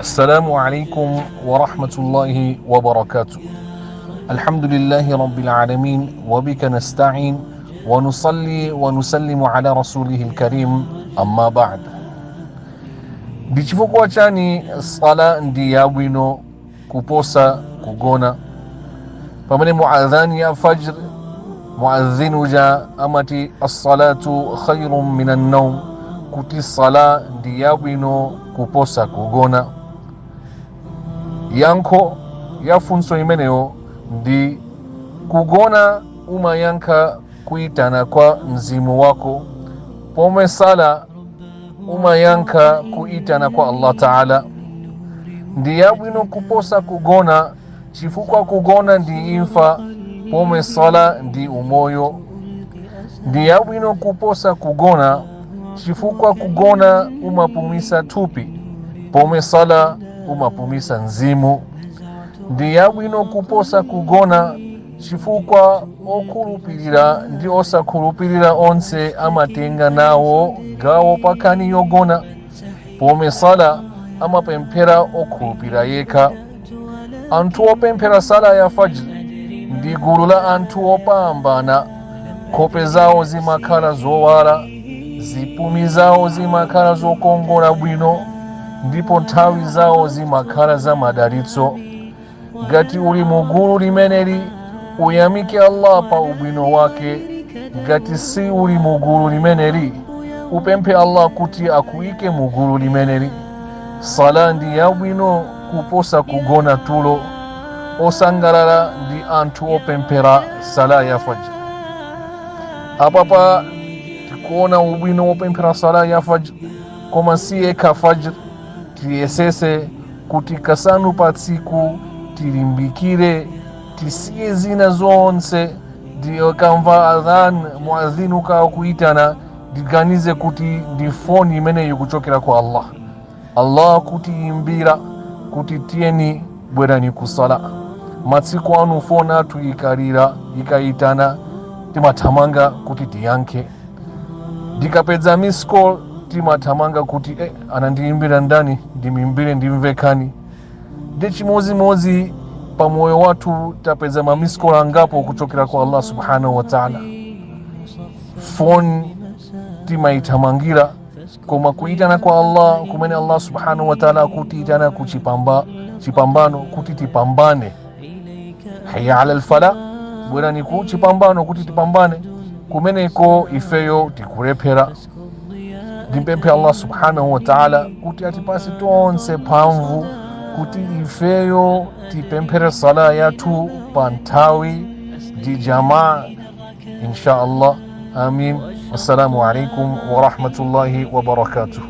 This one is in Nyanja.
السلام عليكم ورحمة الله وبركاته. الحمد لله رب العالمين وبك نستعين ونصلي ونسلم على رسوله الكريم أما بعد. Ndichifukwa chani sala ndi yabwino kuposa kugona? Pamene muadhani ya fajr muadhinu ja amati as-salatu khayrun minan nawm, kuti sala ndi yabwino kuposa kugona. Yankho ya funso imeneyo ndi kugona umayankha kuitana kwa mzimu wako, pomwe sala umayankha kuitana kwa Allah Ta'ala. Ndi yabwino kuposa kugona chifukwa kugona ndi imfa, pomwe sala ndi umoyo. Ndi yabwino kuposa kugona chifukwa kugona umapumisa thupi, pomwe sala umapumisa mzimu. Ndi yabwino kuposa kugona chifukwa okhulupirira ndi osakhulupirira onse amatenga nawo gawo pakani yogona, pomwe sala amapemphera okhulupirira yekha. Anthu opemphera sala ya fajr ndi gulu la anthu opambana. Nkhope zawo zimakhala zowala, zipumi zawo zimakhala zokongola bwino, ndipo nthawi zawo zimakhala za madalitso. Ngati uli mugulu limeneli uyamike Allah pa ubwino wake. Ngati si uli mugulu limeneli upemphe Allah kuti akuike mugulu limeneli. Sala ndi yabwino kuposa kugona tulo. Osangalala ndi anthu opemphera sala ya fajr. Apapa tikuona ubwino wopemphera sala ya fajr, koma si yekha fajr. Tiyesese kuti kasanu pa tsiku tilimbikire, tisiye zina zonse. Ndikamva adhan muadhinu ka kuitana ndiganize kuti ndi foni imeneyo kuchokera kwa Allah kuti imbira kuti tiyeni bwerani kusala. Matsiku anu foni athu ikalira ikaitana timathamanga kuti tiyankhe. Ndikapedza miss call timathamanga kuti anandiimbira ndani, ndimimbire ndimvekani. Ndi chimozimozi pa moyo wathu tapedza ma miss call angapo kuchokera kwa Allah subhanahu wa ta'ala. Phone timaithamangira, koma kuitana kwa Allah kumene Allah subhanahu wa ta'ala kutiitana kuchipambano kuti tipambane. Hayya ala al-falah, bwerani ku chipambano kuti tipambane, kumeneko ifeyo tikulephera. Ndimpemphe Allah subhanahu wa ta'ala kuti atipase tonse mphamvu kuti ifeyo tipemphere sala yathu pa nthawi ndi jamaa insha Allah. Amin. Wassalamu alaikum wa rahmatullahi wa barakatuh.